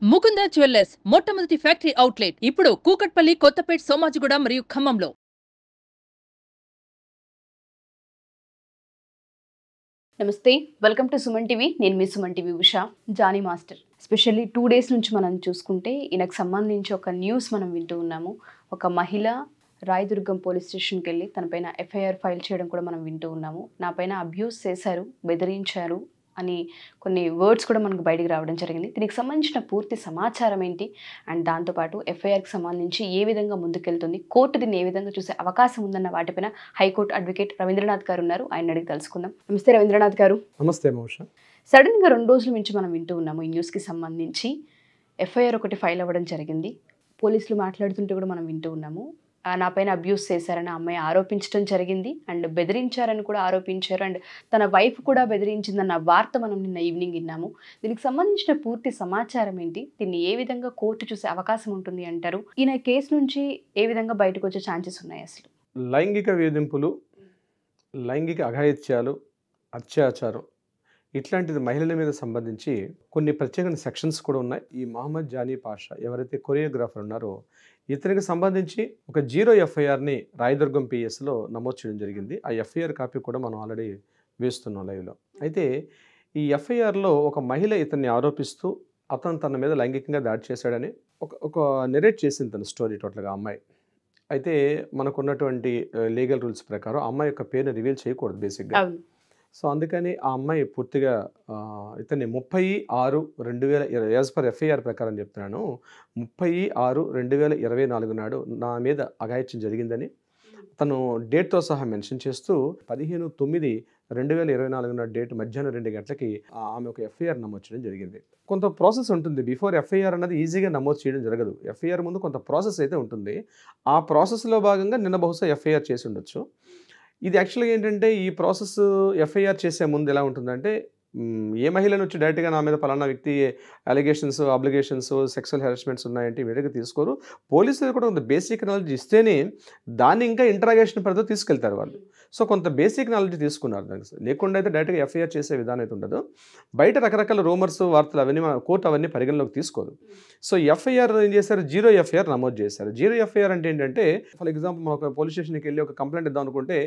Mukunda jewellers మొట్టమొదటి factory outlet ఇప్పుడు కూకట్పల్లి, కొత్తపేట్, సోమాజిగూడ మరియు ఖమ్మంలో. నమస్తే, వెల్కమ్ టు సుమన్ టీవీ. నేను మీ Suman TV Usha. Jani master specially 2 days నుంచి మనం చూసుకుంటే ఈయనకు సంబంధించి ఒక న్యూస్ మనం వింటూ ఉన్నాము. ఒక మహిళ రాయదుర్గం పోలీస్ స్టేషన్కి వెళ్ళి తనపైన ఎఫ్ఐఆర్ ఫైల్ చేయడం కూడా మనం వింటూ ఉన్నాము. నా పైన అబ్యూస్ చేశారు, బెదిరించారు అని కొన్ని వర్డ్స్ కూడా మనకు బయటికి రావడం జరిగింది. దీనికి సంబంధించిన పూర్తి సమాచారం ఏంటి, అండ్ దాంతోపాటు ఎఫ్ఐఆర్కి సంబంధించి ఏ విధంగా ముందుకెళ్తుంది, కోర్టు దీన్ని ఏ విధంగా చూసే అవకాశం ఉందన్న వాటిపైన హైకోర్టు అడ్వకేట్ రవీంద్రనాథ్ గారు ఉన్నారు. ఆయన అడిగి తెలుసుకుందాం. నమస్తే రవీంద్రనాథ్ గారు. నమస్తే మౌష. సడన్గా 2 రోజుల నుంచి మనం వింటూ ఉన్నాము ఈ న్యూస్కి సంబంధించి ఎఫ్ఐఆర్ ఒకటి ఫైల్ అవ్వడం జరిగింది. పోలీసులు మాట్లాడుతుంటే కూడా మనం వింటూ ఉన్నాము. నా పైన అబ్యూస్ చేశారని అమ్మాయి ఆరోపించడం జరిగింది, అండ్ బెదిరించారని కూడా ఆరోపించారు, అండ్ తన వైఫ్ కూడా బెదిరించిందన్న వార్త మనం నిన్న ఈవినింగ్ విన్నాము. దీనికి సంబంధించిన పూర్తి సమాచారం ఏంటి, దీన్ని ఏ విధంగా కోర్టు చూసే అవకాశం ఉంటుంది అంటారు, ఈయన కేసు నుంచి ఏ విధంగా బయటకు వచ్చే ఛాన్సెస్ ఉన్నాయి అసలు? లైంగిక వేధింపులు, లైంగిక అఘాయిత్యాలు, అత్యాచారం ఇట్లాంటిది మహిళల మీద సంబంధించి కొన్ని ప్రత్యేకమైన సెక్షన్స్ కూడా ఉన్నాయి. ఈ మహమ్మద్ జానీ పాషా ఎవరైతే కొరియోగ్రాఫర్ ఉన్నారో ఇతనికి సంబంధించి ఒక 0 ఎఫ్ఐఆర్ని రాయదుర్గం పిఎస్లో నమోదు చేయడం జరిగింది. ఆ ఎఫ్ఐఆర్ కాపీ కూడా మనం ఆల్రెడీ వేస్తున్నాం లైవ్లో. అయితే ఈ ఎఫ్ఐఆర్లో ఒక మహిళ ఇతన్ని ఆరోపిస్తూ అతను తన మీద లైంగికంగా దాడి చేశాడని ఒక నెరేట్ చేసింది తన స్టోరీ టోటల్గా అమ్మాయి. అయితే మనకున్నటువంటి లీగల్ రూల్స్ ప్రకారం అమ్మాయి యొక్క పేరుని రివీల్ చేయకూడదు బేసిక్గా. సో అందుకని ఆ అమ్మాయి పూర్తిగా ఇతన్ని 30/6/2020 యాజ్ పర్ ఎఫ్ఐఆర్ ప్రకారం చెప్తున్నాను, 30/6/2024 నాడు నా మీద అఘాయిత్యం జరిగిందని తను డేట్తో సహా మెన్షన్ చేస్తూ 15/9/2024 నాడు డేట్ మధ్యాహ్నం 2 గంటలకి ఆమె ఒక ఎఫ్ఐఆర్ నమోదు చేయడం జరిగింది. కొంత ప్రాసెస్ ఉంటుంది. బిఫోర్ ఎఫ్ఐఆర్ అన్నది ఈజీగా నమోదు చేయడం జరగదు. ఎఫ్ఐఆర్ ముందు కొంత ప్రాసెస్ అయితే ఉంటుంది. ఆ ప్రాసెస్లో భాగంగా నిన్న బహుశా ఎఫ్ఐఆర్ చేసి ఉండొచ్చు. ఇది యాక్చువల్గా ఏంటంటే ఈ ప్రాసెస్ ఎఫ్ఐఆర్ చేసే ముందు ఎలా ఉంటుందంటే ఏ మహిళను వచ్చి డైరెక్ట్గా నా మీద పలానా వ్యక్తి అలిగేషన్స్, అబ్లిగేషన్స్, సెక్సువల్ హెరాస్మెంట్స్ ఉన్నాయంటే ఇమీడియట్గా తీసుకోరు. పోలీసులు కూడా కొంత బేసిక్ నాలెడ్జ్ ఇస్తేనే దాన్ని ఇంకా ఇంటరాగేషన్ పరిధిలో తీసుకెళ్తారు వాళ్ళు. సో కొంత బేసిక్ నాలెడ్జ్ తీసుకున్నారు దానికి. లేకుండా అయితే డైరెక్ట్గా ఎఫ్ఐఆర్ చేసే విధానం అయితే ఉండదు. బయట రకరకాల రూమర్స్, వార్తలు అవన్నీ కోర్టు అవన్నీ పరిగణలోకి తీసుకోదు. సో ఎఫ్ఐఆర్ ఏం చేశారు, 0 ఎఫ్ఐఆర్ నమోదు చేశారు. 0 ఎఫ్ఐఆర్ అంటే ఏంటంటే, ఫర్ ఎగ్జాంపుల్ మనం ఒక పోలీస్ స్టేషన్కి వెళ్ళి ఒక కంప్లైంట్ ఇద్దాం అనుకుంటే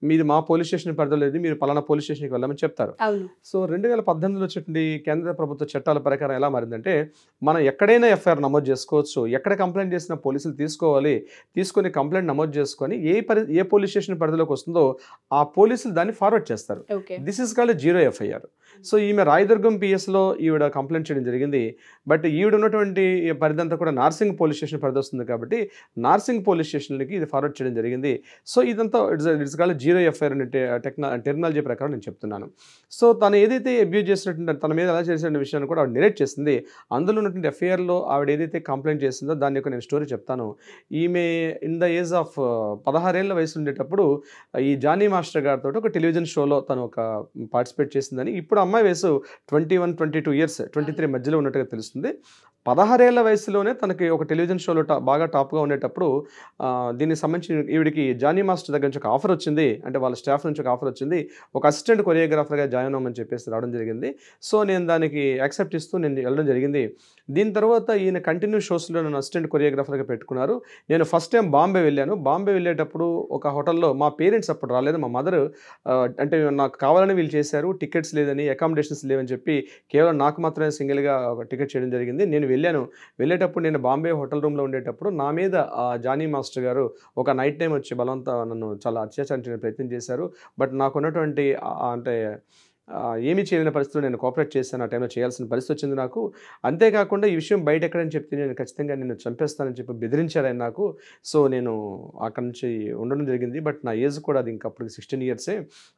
మీరు మా పోలీస్ స్టేషన్ పరిధిలో లేదు, మీరు పలానా పోలీస్ స్టేషన్కి వెళ్ళమని చెప్తారు. సో 2018లో వచ్చేటువంటి కేంద్ర ప్రభుత్వ చట్టాల ప్రకారం ఎలా మారిందంటే, మనం ఎక్కడైనా ఎఫ్ఐఆర్ నమోదు చేసుకోవచ్చు. ఎక్కడ కంప్లైంట్ చేసినా పోలీసులు తీసుకొని కంప్లైంట్ నమోదు చేసుకొని ఏ పోలీస్ స్టేషన్ పరిధిలోకి వస్తుందో ఆ పోలీసులు దాన్ని ఫార్వర్డ్ చేస్తారు. This is called 0 FIR. So ఈమె రాయదుర్గం పిఎస్లో ఈవిడ కంప్లైంట్ చేయడం జరిగింది. బట్ ఈవిడ ఉన్నటువంటి పరిధి అంతా కూడా నార్సింగ్ పోలీస్ స్టేషన్ పరిధి వస్తుంది కాబట్టి నార్సింగ్ పోలీస్ స్టేషన్లకి ఇది ఫార్వర్డ్ చేయడం జరిగింది. సో ఇదంతా ఇట్స్ కాల్డ్ 0 ఎఫ్ఐఆర్ అనే టెక్నాలజీ ప్రకారం నేను చెప్తున్నాను. సో తను ఏదైతే అబ్యూజ్ చేసినట్టు తన మీద ఎలా చేసిన విషయాన్ని కూడా ఆవిడ నెరేట్ చేసింది. అందులో ఉన్నటువంటి ఎఫ్ఐఆర్లో ఆవిడ ఏదైతే కంప్లైంట్ చేసిందో దాని యొక్క నేను స్టోరీ చెప్తాను. ఈమె ఇన్ ద ఏజ్ ఆఫ్ 16 ఏళ్ల వయసు ఉండేటప్పుడు ఈ జానీ మాస్టర్ గారితో ఒక టెలివిజన్ షోలో తను ఒక పార్టిసిపేట్ చేసిందని, ఇప్పుడు అమ్మాయి వయసు 21, 22 ఇయర్స్, 23 మధ్యలో ఉన్నట్టుగా తెలుస్తుంది. 16 ఏళ్ల వయసులోనే తనకి ఒక టెలివిజన్ షోలో బాగా టాప్గా ఉండేటప్పుడు దీనికి సంబంధించి ఈవిడికి జానీ మాస్టర్ దగ్గర నుంచి ఒక ఆఫర్ వచ్చింది. అంటే వాళ్ళ స్టాఫ్ నుంచి ఒక ఆఫర్ వచ్చింది, ఒక అసిస్టెంట్ కొరియోగ్రాఫర్గా జాయిన్ అవ్వమని చెప్పేసి రావడం జరిగింది. సో నేను దానికి యాక్సెప్ట్ ఇస్తూ నేను వెళ్ళడం జరిగింది. దీని తర్వాత ఈయన కంటిన్యూ షోస్లో నన్ను అసిస్టెంట్ కొరియోగ్రాఫర్గా పెట్టుకున్నారు. నేను ఫస్ట్ టైం బాంబే వెళ్ళాను. బాంబే వెళ్ళేటప్పుడు ఒక హోటల్లో మా పేరెంట్స్ అప్పుడు రాలేదు, మా మదర్ అంటే నాకు కావాలని వీళ్ళు చేశారు, టికెట్స్ లేదని, అకామిడేషన్స్ లేవని చెప్పి కేవలం నాకు మాత్రమే సింగిల్గా ఒక టికెట్ చేయడం జరిగింది. నేను వెళ్ళేటప్పుడు నేను బాంబే హోటల్ రూమ్లో ఉండేటప్పుడు నా మీద జానీ మాస్టర్ గారు ఒక నైట్ టైం వచ్చి నన్ను చాలా అత్యాచారం ప్రయత్నం చేశారు. బట్ నాకున్నటువంటి అంటే ఏమీ చేయలేని పరిస్థితులు నేను కోఆపరేట్ చేశాను. ఆ టైంలో చేయాల్సిన పరిస్థితి వచ్చింది నాకు. అంతేకాకుండా ఈ విషయం బయట ఎక్కడని చెప్తే నేను ఖచ్చితంగా నిన్ను చంపేస్తానని చెప్పి బెదిరించారు ఆయన నాకు. సో నేను అక్కడి నుంచి ఉండడం జరిగింది. బట్ నా ఏజ్ కూడా అది ఇంకా అప్పటికి 16 ఇయర్సే.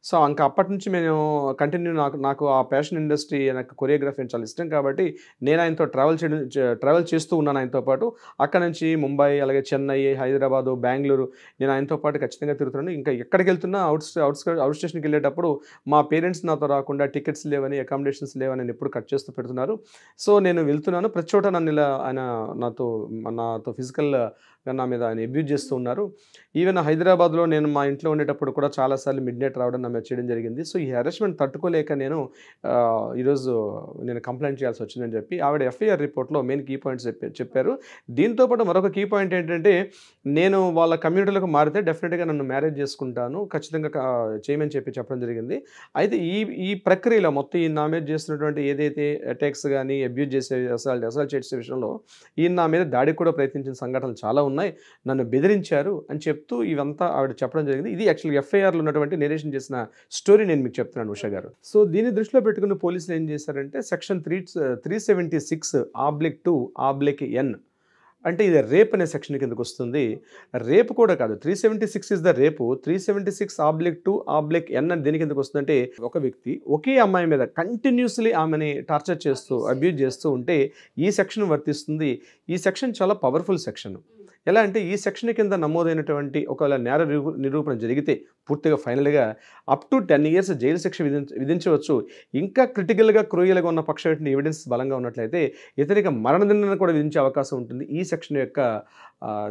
సో ఇంకా అప్పటి నుంచి నేను కంటిన్యూ నాకు ఆ ఫ్యాషన్ ఇండస్ట్రీ, నాకు కొరియోగ్రఫీ చాలా ఇష్టం కాబట్టి నేను ఆయనతో ట్రావెల్ చేస్తూ ఉన్నాను ఆయనతో పాటు. అక్కడ నుంచి ముంబై, అలాగే చెన్నై, హైదరాబాదు, బెంగళూరు నేను ఆయనతో పాటు ఖచ్చితంగా తిరుగుతున్నాను. ఇంకా ఎక్కడికి వెళ్తున్నా అవుట్ స్టేషన్కి వెళ్ళేటప్పుడు మా పేరెంట్స్ నాతో రాకుండా టికెట్స్ లేవని, అకామిడేషన్స్ లేవని నేను ఎప్పుడు కట్ చేస్తూ పెడుతున్నారు. సో నేను వెళ్తున్నాను, ప్రతి చోట నన్ను ఇలా ఆయన నాతో ఫిజికల్గా నా మీద ఆయన అబ్యూజ్ చేస్తూ ఉన్నారు. ఈవెన్ హైదరాబాద్లో నేను మా ఇంట్లో ఉండేటప్పుడు కూడా చాలాసార్లు మిడ్ నైట్ రావడం నా మీద చేయడం జరిగింది. సో ఈ హెరాస్మెంట్ తట్టుకోలేక ఈరోజు నేను కంప్లైంట్ చేయాల్సి వచ్చిందని చెప్పి ఆవిడ ఎఫ్ఐఆర్ రిపోర్ట్లో మెయిన్ కీ పాయింట్స్ చెప్పారు. దీంతోపాటు మరొక కీ పాయింట్ ఏంటంటే, నేను వాళ్ళ కమ్యూనిటీలకు మారితే డెఫినెట్గా నన్ను మ్యారేజ్ చేసుకుంటాను, ఖచ్చితంగా చేయమని చెప్పడం జరిగింది. అయితే ఈ ప్రక్రియలో మొత్తం ఈ నా మీద చేస్తున్నటువంటి ఏదైతే అటాక్స్ కానీ, అబ్యూజ్ చేసే అసాల్ట్ చేసే విషయంలో ఈయన నా మీద దాడికి కూడా ప్రయత్నించిన సంఘటనలు చాలా ఉన్నాయి, నన్ను బెదిరించారు అని చెప్తూ ఇవంతా ఆవిడ చెప్పడం జరిగింది. ఇది యాక్చువల్గా ఎఫ్ఐఆర్లో ఉన్నటువంటి నేరేషన్ చేసిన స్టోరీ నేను మీకు చెప్తున్నాను ఉషా గారు. సో దీన్ని దృష్టిలో పెట్టుకుని పోలీసులు ఏం చేశారంటే సెక్షన్ 376(2)(n) అంటే ఇది రేప్ అనే సెక్షన్ కిందకు వస్తుంది. రేపు కూడా కాదు, 376 ఇస్ ద రేపు, 376(2)(n) అని దేని కిందకు వస్తుందంటే, ఒక వ్యక్తి ఒకే అమ్మాయి మీద కంటిన్యూస్లీ ఆమెని టార్చర్ చేస్తూ అబ్యూజ్ చేస్తూ ఉంటే ఈ సెక్షన్ వర్తిస్తుంది. ఈ సెక్షన్ చాలా పవర్ఫుల్ సెక్షన్. ఎలా అంటే, ఈ సెక్షన్ కింద నమోదైనటువంటి ఒకవేళ నేర నిరూపణ జరిగితే పూర్తిగా ఫైనల్గా అప్ టు 10 years జైలు శిక్ష విధించవచ్చు. ఇంకా క్రిటికల్గా క్రూయల్గా ఉన్న పక్షం ఎవిడెన్స్ బలంగా ఉన్నట్లయితే ఇతనికి మరణదండన కూడా విధించే అవకాశం ఉంటుంది ఈ సెక్షన్ యొక్క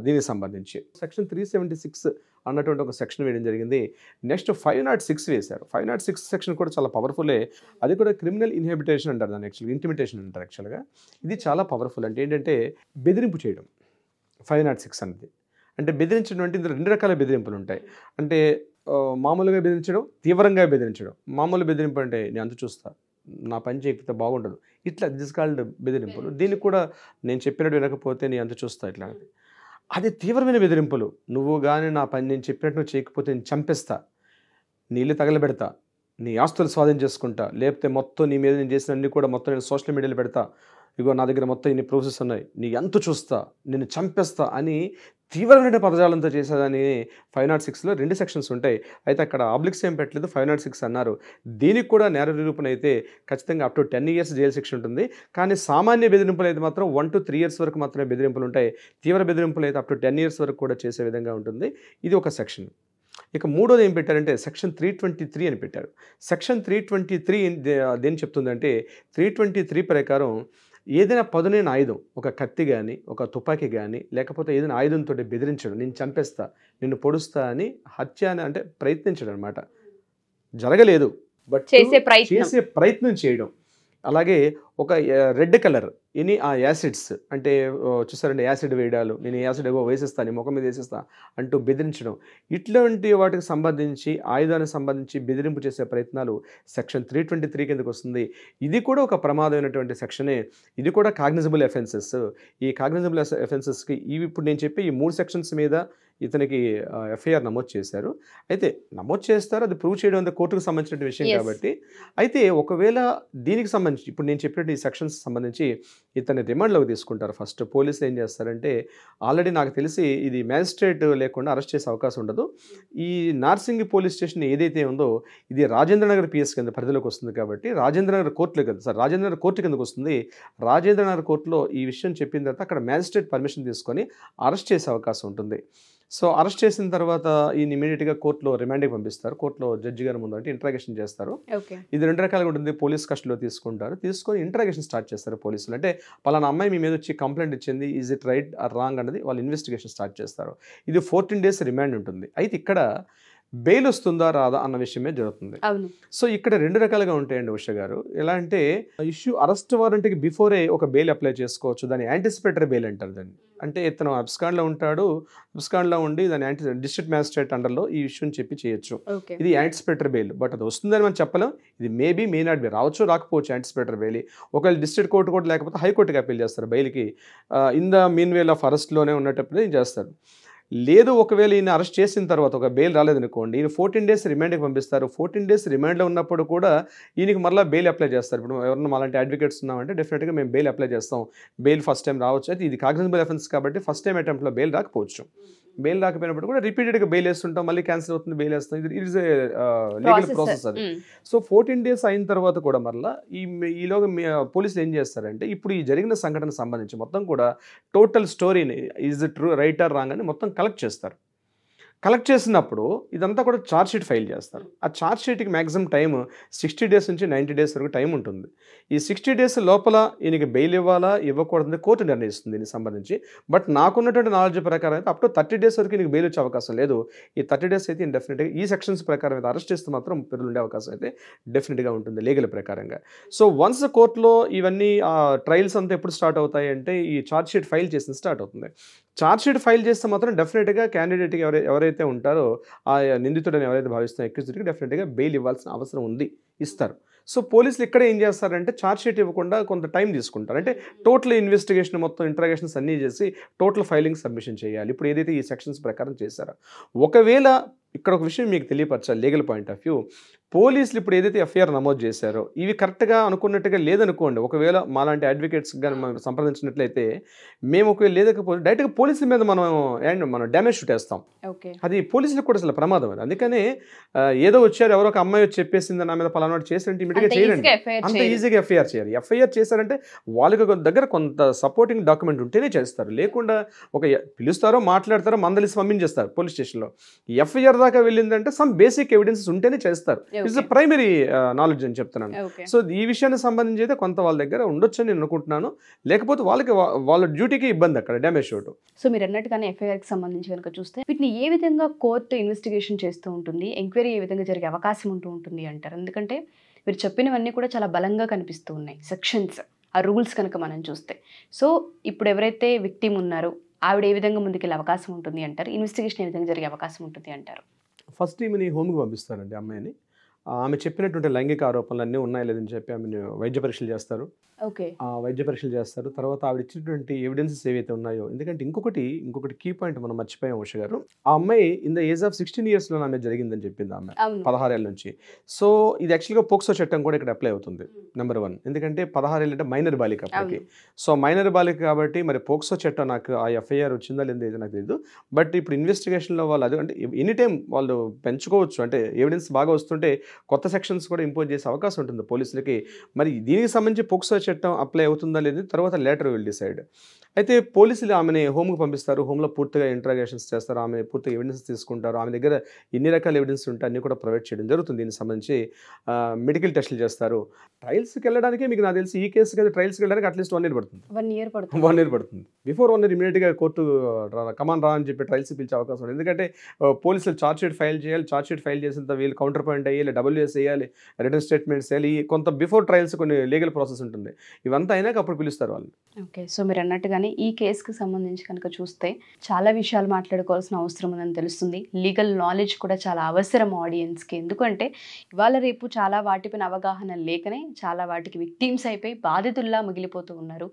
దీనికి సంబంధించి. సెక్షన్ 376 అన్నటువంటి ఒక సెక్షన్ వేయడం జరిగింది. నెక్స్ట్ 506 వేశారు. 506 సెక్షన్ కూడా చాలా పవర్ఫుల్లే. అది కూడా క్రిమినల్ ఇన్హిబిటేషన్ అంటారు దాన్ని, యాక్చువల్గా ఇంటిమిటేషన్ అంటారు యాక్చువల్గా. ఇది చాలా పవర్ఫుల్. అంటే ఏంటంటే బెదిరింపు చేయడం. 506 అనేది అంటే బెదిరించడం అంటే ఇందులో 2 రకాల బెదిరింపులు ఉంటాయి. అంటే మామూలుగా బెదిరించడం, తీవ్రంగా బెదిరించడం. మామూలు బెదిరింపు అంటే నేను అంత చూస్తా, నా పని చేయకపోతే బాగుండదు, ఇట్లా దిస్ కాల్డ్ బెదిరింపులు. దీనికి కూడా నేను చెప్పినట్టు వినకపోతే నీ అంత చూస్తా ఇట్లా. అది తీవ్రమైన బెదిరింపులు. నువ్వు కానీ నా పని నేను చెప్పినట్టు నువ్వు చేయకపోతే నేను చంపేస్తా, నీ ఇల్లు తగలబెడతా, నీ ఆస్తులు స్వాధీనం చేసుకుంటా, లేకపోతే మొత్తం నీ మీద నేను చేసిన అన్ని కూడా మొత్తం నేను సోషల్ మీడియాలో పెడతా, ఇగో నా దగ్గర మొత్తం ఇన్ని ప్రూఫ్స్ ఉన్నాయి, నీ ఎంత చూస్తా, నిన్ను చంపేస్తా అని తీవ్రమైన పదజాలంతో చేసేదని 506లో 2 సెక్షన్స్ ఉంటాయి. అయితే అక్కడ ఆబ్లిక్స్ ఏం పెట్టలేదు, 506 అన్నారు. దీనికి కూడా నేర నిరూపణ అయితే ఖచ్చితంగా అప్ టు 10 years జైలు శిక్ష ఉంటుంది. కానీ సామాన్య బెదిరింపులు అయితే మాత్రం 1 to 3 years వరకు మాత్రమే బెదిరింపులు ఉంటాయి. తీవ్ర బెదిరింపులు అయితే అప్ టు 10 years వరకు కూడా చేసే విధంగా ఉంటుంది. ఇది ఒక సెక్షన్. ఇక మూడోది ఏం పెట్టారంటే సెక్షన్ 323 అని పెట్టారు. సెక్షన్ 323 దేని చెప్తుందంటే, 323 ప్రకారం ఏదైనా పదునైన ఆయుధం, ఒక కత్తి కానీ, ఒక తుపాకీ కానీ, లేకపోతే ఏదైనా ఆయుధంతో బెదిరించడం, నేను చంపేస్తా, నిన్ను పొడుస్తా అని హత్య అని అంటే ప్రయత్నించడం అనమాట. జరగలేదు బట్ చేసే ప్రయత్నం చేయడం. అలాగే ఒక రెడ్ కలర్ ఎనీ ఆ యాసిడ్స్ అంటే చూసారండి, యాసిడ్ వేయడాలు, నేను యాసిడ్ ఏవో వేసేస్తాను, ముఖం మీద వేసేస్తా అంటూ బెదిరించడం, ఇట్లాంటి వాటికి సంబంధించి ఆయుధానికి సంబంధించి బెదిరింపు చేసే ప్రయత్నాలు సెక్షన్ 323 కిందకు వస్తుంది. ఇది కూడా ఒక ప్రమాదమైనటువంటి సెక్షనే. ఇది కూడా కాగ్నిజబుల్ అఫెన్సెస్. ఈ కాగ్నిజబుల్ అఫెన్సెస్కి ఇప్పుడు నేను చెప్పే ఈ 3 సెక్షన్స్ మీద ఇతనికి ఎఫ్ఐఆర్ నమోదు చేశారు. అయితే నమోదు చేస్తారు, అది ప్రూవ్ చేయడం అంతా కోర్టుకు సంబంధించిన విషయం కాబట్టి. అయితే ఒకవేళ దీనికి సంబంధించి ఇప్పుడు నేను చెప్పినట్టు ఈ సెక్షన్స్ సంబంధించి ఇతన్ని రిమాండ్లోకి తీసుకుంటారు. ఫస్ట్ పోలీసులు ఏం చేస్తారంటే, ఆల్రెడీ నాకు తెలిసి ఇది మ్యాజిస్ట్రేట్ లేకుండా అరెస్ట్ చేసే అవకాశం ఉండదు. ఈ నార్సింగి పోలీస్ స్టేషన్ ఏదైతే ఉందో ఇది రాజేంద్రనగర్ పిఎస్ కింద పరిధిలోకి వస్తుంది కాబట్టి రాజేంద్రనగర్ కోర్టులో కదా సార్, రాజేంద్రనగర్ కోర్టు కిందకు వస్తుంది. రాజేంద్రనగర్ కోర్టులో ఈ విషయం చెప్పిన తర్వాత అక్కడ మ్యాజిస్ట్రేట్ పర్మిషన్ తీసుకొని అరెస్ట్ చేసే అవకాశం ఉంటుంది. సో అరెస్ట్ చేసిన తర్వాత ఈయన ఇమీడియట్గా కోర్టులో రిమాండ్కి పంపిస్తారు. కోర్టులో జడ్జి గారి ముందు అంటే ఇంట్రాగేషన్ చేస్తారు. ఇది 2 రకాలుగా ఉంటుంది. పోలీస్ కస్టడీలో తీసుకొని ఇంట్రాగేషన్ స్టార్ట్ చేస్తారు పోలీసులు. అంటే పలానా అమ్మాయి మీ మీద వచ్చి కంప్లైంట్ ఇచ్చింది, is it right are wrong అన్నది వాళ్ళు ఇన్వెస్టిగేషన్ స్టార్ట్ చేస్తారు. ఇది 14 days రిమాండ్ ఉంటుంది. అయితే ఇక్కడ బెయిల్ వస్తుందా రాదా అన్న విషయమే జరుగుతుంది. సో ఇక్కడ 2 రకాలుగా ఉంటాయండి ఉష గారు. ఎలా అంటే ఇష్యూ అరెస్ట్ వారెంట్కి బిఫోరే ఒక బెయిల్ అప్లై చేసుకోవచ్చు. దాన్ని యాంటిసిపేటరీ బెయిల్ అంటారు దాన్ని. అంటే ఇతను అబ్స్కాండ్లో ఉంటాడు, అబ్స్కాండ్లో ఉండి దాన్ని డిస్ట్రిక్ట్ మ్యాజిస్ట్రేట్ అండర్లో ఈ విషయం చెప్పి చేయొచ్చు. ఇది యాంటిసిపేటరీ బెయిల్. బట్ అది వస్తుందని మనం చెప్పలేం. ఇది మేబీ మే నాట్ బి, రావచ్చు రాకపోవచ్చు యాంటిసిపేటరీ బెయిల్. ఒకవేళ డిస్ట్రిక్ట్ కోర్టు కూడా లేకపోతే హైకోర్టుకి అప్పీల్ చేస్తారు బెయిల్కి. In the meanwhile of అరెస్ట్లోనే ఉన్నటప్పుడు ఏం చేస్తారు. లేదు ఒకవేళ ఈయన అరెస్ట్ చేసిన తర్వాత ఒక బెయిల్ రాలేదనుకోండి, ఈయన 14 days రిమాండ్కి పంపిస్తారు. 14 days రిమాండ్లో ఉన్నప్పుడు కూడా ఈయనకి మళ్ళీ బెయిల్ అప్లై చేస్తారు. ఇప్పుడు ఎవరన్నా అలాంటి అడ్వకేట్స్ ఉన్నామంటే డెఫినెట్గా మేము బెయిల్ అప్లై చేస్తాం. బెయిల్ ఫస్ట్ టైం రావచ్చు. అయితే ఇది కాగ్నిజబుల్ అఫెన్స్ కాబట్టి ఫస్ట్ టైం అటెంప్ట్లో బెయిల్ రాకపోవచ్చు. బెయిల్ రాకపోయినప్పుడు కూడా రిపీటెడ్గా బెయిల్ వేస్తుంటాం, మళ్ళీ క్యాన్సిల్ అవుతుంది, బెయిల్ వేస్తాం. ఇది ఈజ్ ఏ లీగల్ ప్రాసెస్ అది. సో 14 days అయిన తర్వాత కూడా మళ్ళీ ఈలోగా పోలీసులు ఏం చేస్తారంటే, ఇప్పుడు ఈ జరిగిన సంఘటన సంబంధించి మొత్తం కూడా టోటల్ స్టోరీని is true right are wrong అని మొత్తం కలెక్ట్ చేస్తారు. కలెక్ట్ చేసినప్పుడు ఇదంతా కూడా ఛార్జ్ షీట్ ఫైల్ చేస్తారు. ఆ ఛార్జ్ షీట్కి మ్యాక్సిమం టైం 60 డేస్ నుంచి 90 డేస్ వరకు టైం ఉంటుంది. ఈ 60 డేస్ లోపల ఈయనకి బెయిల్ ఇవ్వాలా ఇవ్వకూడదని కోర్టు నిర్ణయిస్తుంది దీనికి సంబంధించి. బట్ నాకున్నటువంటి నాలెడ్జ్ ప్రకారం అయితే అప్ టు 30 డేస్ వరకు నీకు బెయిల్ వచ్చే అవకాశం లేదు. ఈ 30 డేస్ అయితే డెఫినెట్గా ఈ సెక్షన్స్ ప్రకారం అయితే అరెస్ట్ చేస్తే మాత్రం పెరుగులు ఉండే అవకాశం అయితే డెఫినెట్గా ఉంటుంది లీగల్ ప్రకారంగా. సో వన్స్ కోర్టులో ఇవన్నీ ట్రయల్స్ అంతా ఎప్పుడు స్టార్ట్ అవుతాయి అంటే ఈ ఛార్జ్ షీట్ ఫైల్ చేసిన స్టార్ట్ అవుతుంది. ఛార్జ్ షీట్ ఫైల్ చేస్తే మాత్రం డెఫినెట్గా క్యాండిడేట్కి ఎవరైతే ఉంటారో ఆ నిందితుడని ఎవరైతే భావిస్తున్నారో అక్యూజ్డ్కి డెఫినెట్గా బెయిల్ ఇవ్వాల్సిన అవసరం ఉంది, ఇస్తారు. సో పోలీసులు ఇక్కడ ఏం చేస్తారంటే ఛార్జ్ షీట్ ఇవ్వకుండా కొంత టైం తీసుకుంటారు. అంటే టోటల్ ఇన్వెస్టిగేషన్ మొత్తం ఇంట్రాగేషన్స్ అన్నీ చేసి టోటల్ ఫైలింగ్ సబ్మిషన్ చేయాలి. ఇప్పుడు ఏదైతే ఈ సెక్షన్స్ ప్రకారం చేశారో, ఒకవేళ ఇక్కడ ఒక విషయం మీకు తెలియపరచాలి లీగల్ పాయింట్ ఆఫ్ వ్యూ. పోలీసులు ఇప్పుడు ఏదైతే ఎఫ్ఐఆర్ నమోదు చేశారో ఇవి కరెక్ట్గా అనుకున్నట్టుగా లేదనుకోండి, ఒకవేళ మాలాంటి అడ్వకేట్స్ కానీ మనం సంప్రదించినట్లయితే మేము ఒకవేళ లేకపోతే డైరెక్ట్గా పోలీసుల మీద మనం డ్యామేజ్ షూట్ వేస్తాం. అది పోలీసులకు కూడా అసలు ప్రమాదం. అది అందుకనే ఏదో వచ్చారు ఎవరో ఒక అమ్మాయి వచ్చి చెప్పేసింది నా మీద పలానా చేసినట్టు ఇమీడియట్గా చేయండి, అంత ఈజీగా ఎఫ్ఐఆర్ చేయాలి. ఎఫ్ఐఆర్ చేశారంటే వాళ్ళకి దగ్గర కొంత సపోర్టింగ్ డాక్యుమెంట్ ఉంటేనే చేస్తారు, లేకుండా ఒక పిలుస్తారో మాట్లాడతారో మందలిసి పంపించేస్తారు పోలీస్ స్టేషన్లో. ఎఫ్ఐఆర్ దాకా వెళ్ళిందంటే సమ్ బేసిక్ ఎవిడెన్సెస్ ఉంటేనే చేస్తారు. ఇట్స్ ప్రైమరీ నాలెడ్జ్ అని చెప్తున్నాను. సో ఈ విషయానికి సంబంధించి అయితే కొంత వాళ్ళ దగ్గర ఉండొచ్చు అని నేను అనుకుంటున్నాను, లేకపోతే వాళ్ళ డ్యూటీకి ఇబ్బంది అక్కడ డ్యామేజ్ షూట్. సో మీరు అన్నట్టుగానే ఎఫ్ఐఆర్కి సంబంధించి కనుక చూస్తే వీటిని ఏ విధంగా కోర్టు ఇన్వెస్టిగేషన్ చేస్తూ ఉంటుంది, ఎంక్వైరీ ఏ విధంగా జరిగే అవకాశం ఉంటుంది అంటారు? ఎందుకంటే మీరు చెప్పినవన్నీ కూడా చాలా బలంగా కనిపిస్తూ ఉన్నాయి సెక్షన్స్, ఆ రూల్స్ కనుక మనం చూస్తే. సో ఇప్పుడు ఎవరైతే విక్టిమ్ ఉన్నారో ఆవిడ ఏ విధంగా ముందుకెళ్ళే అవకాశం ఉంటుంది అంటారు, ఇన్వెస్టిగేషన్ ఏ విధంగా జరిగే అవకాశం ఉంటుంది అంటారు? ఫస్ట్ ఈమెని హోమ్కి పంపిస్తారండి అమ్మాయిని. ఆమె చెప్పినటువంటి లైంగిక ఆరోపణలు అన్నీ ఉన్నాయా లేదని చెప్పి ఆమెను వైద్య పరీక్షలు చేస్తారు. వైద్య పరీక్షలు చేస్తారు. తర్వాత ఆవిడ ఇచ్చినటువంటి ఎవిడెన్సెస్ ఏవైతే ఉన్నాయో, ఎందుకంటే ఇంకొకటి కీ పాయింట్ మనం మర్చిపోయాం ఉష గారు. ఆ అమ్మాయి in the age of 16 years ఆమె జరిగిందని చెప్పింది ఆమె 16 ఏళ్ళ నుంచి. సో ఇది యాక్చువల్గా పోక్సో చట్టం కూడా ఇక్కడ అప్లై అవుతుంది నెంబర్ 1, ఎందుకంటే 16 ఏళ్ళు అంటే మైనర్ బాలిక అప్పటికి. సో మైనర్ బాలిక కాబట్టి మరి పోక్సో చట్టం నాకు ఆ ఎఫ్ఐఆర్ వచ్చిందా లేదా నాకు తెలియదు. బట్ ఇప్పుడు ఇన్వెస్టిగేషన్లో వాళ్ళు అది అంటే ఎనీ టైం వాళ్ళు పెంచుకోవచ్చు, అంటే ఎవిడెన్స్ బాగా వస్తుంటే కొత్త సెక్షన్స్ కూడా ఇంపోజ్ చేసే అవకాశం ఉంటుంది పోలీసులకి. మరి దీనికి సంబంధించి పోక్సో చట్టం అప్లై అవుతుందా లేదు తర్వాత లేటర్ విల్ డిసైడ్. అయితే పోలీసులు ఆమెని హోమ్కి పంపిస్తారు. హోమ్లో పూర్తిగా ఇంట్రాగేషన్స్ చేస్తారు, ఆమె పూర్తిగా ఎవిడెన్స్ తీసుకుంటారు. ఆమె దగ్గర ఎన్ని రకాల ఎవిడెన్స్ ఉంటే అన్నీ కూడా ప్రొవైడ్ చేయడం జరుగుతుంది. దీనికి సంబంధించి మెడికల్ టెస్టులు చేస్తారు. ట్రయల్స్కి వెళ్ళడానికి మీకు నాకు తెలిసి ఈ కేసుకి అయితే ట్రయల్స్కి వెళ్ళడానికి అట్లీస్ట్ 1 year పడుతుంది. 1 year పడుతుంది. బిఫోర్ 1 year ఇమీడియట్గా కోర్టు కమాన్ రా అని చెప్పి ట్రయల్స్ పిలిచే అవకాశం ఉంది. ఎందుకంటే పోలీసులు ఛార్జ్ షీట్ ఫైల్ చేయాలి, ఛార్జ్ షీట్ ఫైల్ చేసిన వీళ్ళు కౌంటర్ పాయింట్ అయ్యాలి, డబ్ల్యూఎస్ వేయాలి, రిటర్న్ స్టేట్మెంట్స్ వేయాలి, కొంత బిఫోర్ ట్రయల్స్ కొన్ని లీగల్ ప్రాసెస్ ఉంటుంది. ఇవంతా అయినాక అప్పుడు పిలుస్తారు వాళ్ళు. ఓకే, సో మీరు అన్నట్టుగానే ఈ కేసుకి సంబంధించి కనుక చూస్తే చాలా విషయాలు మాట్లాడుకోవాల్సిన అవసరం ఉందని తెలుస్తుంది. లీగల్ నాలెడ్జ్ కూడా చాలా అవసరం ఆడియన్స్కి. ఎందుకంటే ఇవాళ రేపు చాలా వాటిపైన అవగాహన లేకనే చాలా వాటికి విక్టిమ్స్ అయిపోయి బాధితుల్లా మిగిలిపోతూ ఉన్నారు.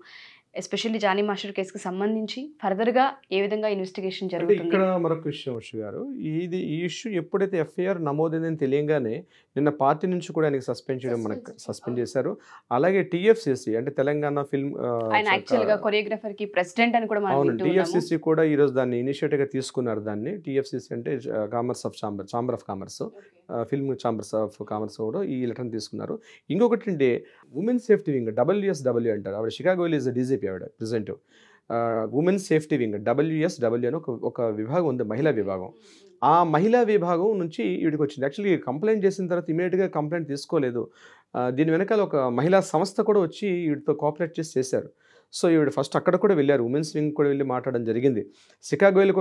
ఎస్పెషల్లీ జానీ మాస్టర్ కేసుకి సంబంధించి ఫర్దర్గా ఏ విధంగా ఇన్వెస్టిగేషన్ జరుగుతుంది? ఇక్కడ మరొక విషయం వర్ష గారు, ఈ ఇష్యూ ఎప్పుడైతే ఎఫ్ఐఆర్ నమోదైందని తెలియగానే నిన్న పార్టీ నుంచి కూడా ఆయనకి సస్పెండ్ చేశారు. అలాగే టీఎఫ్సిసి అంటే తెలంగాణ ఫిల్మ్ కొరియోగ్రాఫర్కి ప్రెసిడెంట్ అని కూడా అవును, టీఎఫ్సిసి కూడా ఈరోజు దాన్ని ఇనిషియేటివ్గా తీసుకున్నారు. దాన్ని టీఎఫ్సిసి అంటే chamber of commerce, film chambers of commerce కూడా ఈ లెటర్ని తీసుకున్నారు. ఇంకొకటి అంటే ఉమెన్ సేఫ్టీ వింగ్ WSW అంటారు. ఆవిడ షికాగో ఈజ్ డీజీపీ ఆవిడ president. Women safety wing WSW అని ఒక విభాగం ఉంది, మహిళా విభాగం. ఆ మహిళా విభాగం నుంచి వీడికి వచ్చింది. యాక్చువల్లీ కంప్లైంట్ చేసిన తర్వాత ఇమీడియట్గా కంప్లైంట్ తీసుకోలేదు. దీని వెనకాల ఒక మహిళా సంస్థ కూడా వచ్చి వీటితో కోఆపరేట్ చేశారు. సో ఈవిడ ఫస్ట్ అక్కడ కూడా వెళ్ళారు, ఉమెన్స్ వింగ్ కూడా వెళ్ళి మాట్లాడడం జరిగింది. సికాగోయల్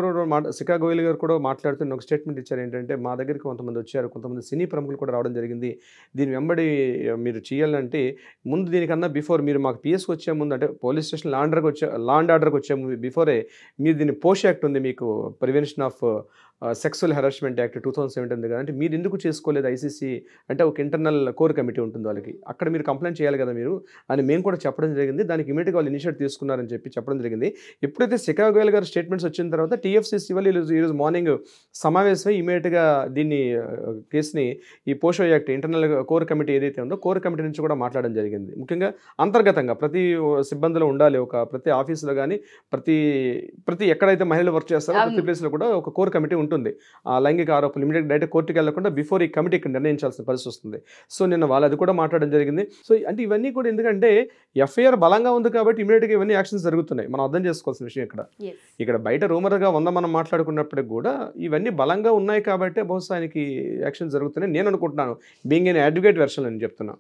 గారు కూడా మాట్లాడుతున్న ఒక స్టేట్మెంట్ ఇచ్చారు. ఏంటంటే మా దగ్గరికి కొంతమంది వచ్చారు, కొంతమంది సినీ ప్రముఖులు కూడా రావడం జరిగింది. దీని వెంబడి మీరు చేయాలంటే ముందు దీనికన్నా బిఫోర్ మీరు మాకు పిఎస్కి వచ్చే ముందు అంటే పోలీస్ స్టేషన్ లా అండ్ ఆర్డర్కి వచ్చే బిఫోరే మీరు దీన్ని పోష్ యాక్ట్ ఉంది, మీకు prevention of sexual harassment act 2017 ఉంది కదా, అంటే మీరు ఎందుకు చేసుకోలేదు ఐసీసీ అంటే ఒక ఇంటర్నల్ కోర్ కమిటీ ఉంటుంది వాళ్ళకి, అక్కడ మీరు కంప్లైంట్ చేయాలి కదా మీరు అని మేము కూడా చెప్పడం జరిగింది. దానికి ఇమీడియట్గా వాళ్ళు ఇనిషియేట్ తీసుకున్నారని చెప్పడం జరిగింది. ఎప్పుడైతే సికాగోయల్ గారు స్టేట్మెంట్స్ వచ్చిన తర్వాత టీఎఫ్సిసి వాళ్ళు ఈరోజు మార్నింగ్ సమావేశమై ఇమీడియట్గా దీన్ని కేసుని ఈ పోషో యాక్ట్ ఇంటర్నల్ కోర్ కమిటీ ఏదైతే ఉందో కోర్ కమిటీ నుంచి కూడా మాట్లాడడం జరిగింది. ముఖ్యంగా అంతర్గతంగా ప్రతి సిబ్బందిలో ఉండాలి, ప్రతి ఆఫీసులో కానీ ప్రతి ఎక్కడైతే మహిళలు వర్క్ చేస్తారో ప్రతి ప్లేస్లో కూడా ఒక కోర్ కమిటీ ఉంటుంది. ఆ లైంగిక ఆరోపణలు ఇమీడియట్ డైరెక్ట్ కోర్టుకి వెళ్లకుండా బిఫోర్ ఈ కమిటీకి నిర్ణయించాల్సిన పరిస్థితి వస్తుంది. సో నిన్న వాళ్ళు అది కూడా మాట్లాడడం జరిగింది. సో అంటే ఇవన్నీ కూడా ఎందుకంటే ఎఫ్ఐఆర్ బలంగా ఉంది కాబట్టి ఇమీడియట్గా ఇవన్నీ యాక్షన్స్ జరుగుతున్నాయి. మనం అర్థం చేసుకోవాల్సిన విషయం ఇక్కడ బయట రూమర్గా మనం మాట్లాడుకున్నప్పటికి కూడా ఇవన్నీ బలంగా ఉన్నాయి కాబట్టి బహుశా ఆయనకి యాక్షన్ జరుగుతున్నాయి నేను అనుకుంటున్నాను. బీయింగ్ ఎన్ అడ్వకేట్ వెర్షన్ అని చెప్తున్నా.